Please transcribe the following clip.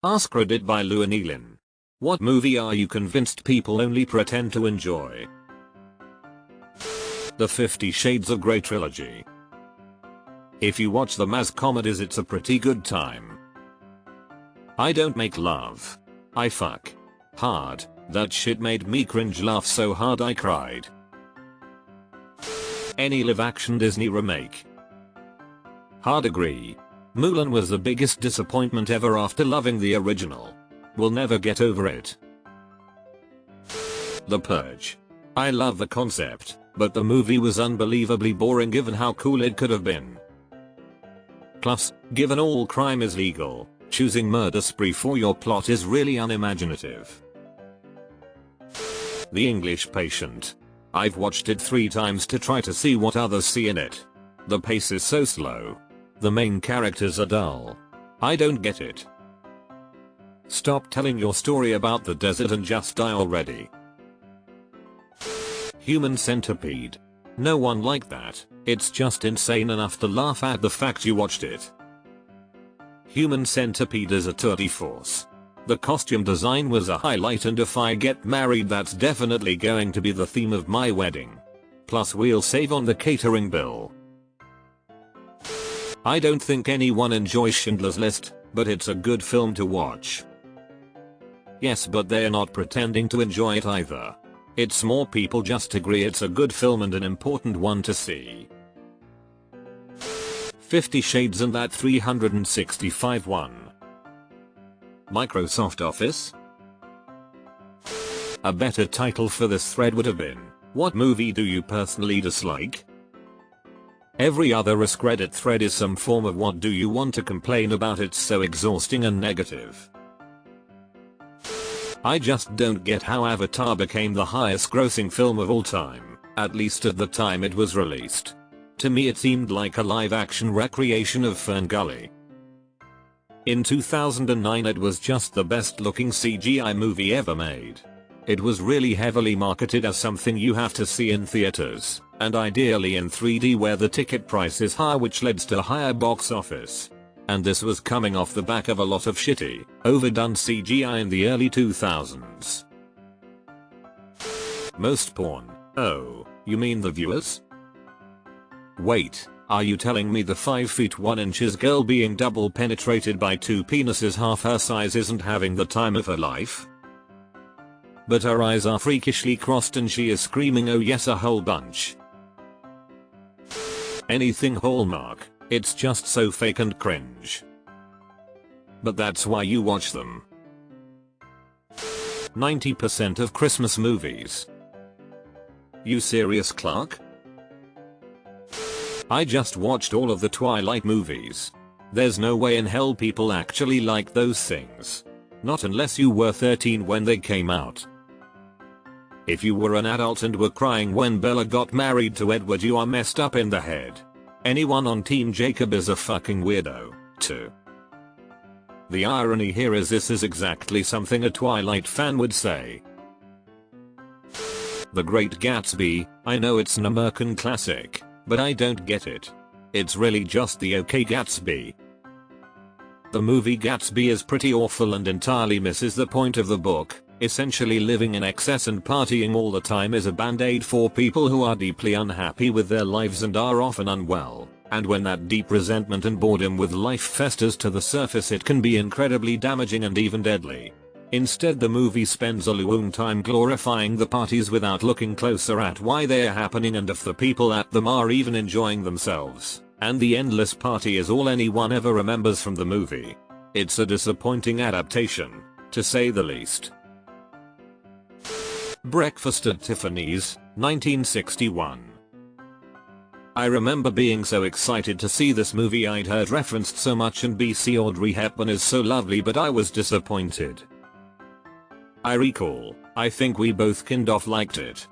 AskReddit by Llewellyn. What movie are you convinced people only pretend to enjoy? The 50 Shades of Grey trilogy. If you watch them as comedies, it's a pretty good time. I don't make love. I fuck. Hard. That shit made me cringe laugh so hard I cried. Any live action Disney remake? Hard agree. Mulan was the biggest disappointment ever after loving the original. Will never get over it. The Purge. I love the concept, but the movie was unbelievably boring given how cool it could have been. Plus, given all crime is legal, choosing murder spree for your plot is really unimaginative. The English Patient. I've watched it 3 times to try to see what others see in it. The pace is so slow. The main characters are dull. I don't get it. Stop telling your story about the desert and just die already. Human Centipede. No one liked that. It's just insane enough to laugh at the fact you watched it. Human Centipede is a tour de force. The costume design was a highlight, and if I get married that's definitely going to be the theme of my wedding. Plus we'll save on the catering bill. I don't think anyone enjoys Schindler's List, but it's a good film to watch. Yes, but they're not pretending to enjoy it either. It's more people just agree it's a good film and an important one to see. 50 Shades and that 365 one. Microsoft Office? A better title for this thread would have been, what movie do you personally dislike? Every other AskReddit thread is some form of what do you want to complain about, it's so exhausting and negative. I just don't get how Avatar became the highest grossing film of all time, at least at the time it was released. To me it seemed like a live action recreation of Fern Gully. In 2009 it was just the best looking CGI movie ever made. It was really heavily marketed as something you have to see in theaters, and ideally in 3D where the ticket price is higher, which leads to higher box office. And this was coming off the back of a lot of shitty, overdone CGI in the early 2000s. Most porn. Oh, you mean the viewers? Wait, are you telling me the 5 feet 1 inches girl being double penetrated by 2 penises half her size isn't having the time of her life? But her eyes are freakishly crossed and she is screaming oh yes a whole bunch. Anything Hallmark, it's just so fake and cringe. But that's why you watch them. 90% of Christmas movies. You serious, Clark? I just watched all of the Twilight movies. There's no way in hell people actually like those things. Not unless you were 13 when they came out. If you were an adult and were crying when Bella got married to Edward, you are messed up in the head. Anyone on Team Jacob is a fucking weirdo, too. The irony here is this is exactly something a Twilight fan would say. The Great Gatsby, I know it's an American classic, but I don't get it. It's really just the OK Gatsby. The movie Gatsby is pretty awful and entirely misses the point of the book. Essentially living in excess and partying all the time is a band-aid for people who are deeply unhappy with their lives and are often unwell, and when that deep resentment and boredom with life festers to the surface it can be incredibly damaging and even deadly. Instead the movie spends a long time glorifying the parties without looking closer at why they are happening and if the people at them are even enjoying themselves, and the endless party is all anyone ever remembers from the movie. It's a disappointing adaptation, to say the least. Breakfast at Tiffany's, 1961. I remember being so excited to see this movie. I'd heard referenced so much and BC Audrey Hepburn is so lovely, but I was disappointed. I recall, I think we both kind of liked it,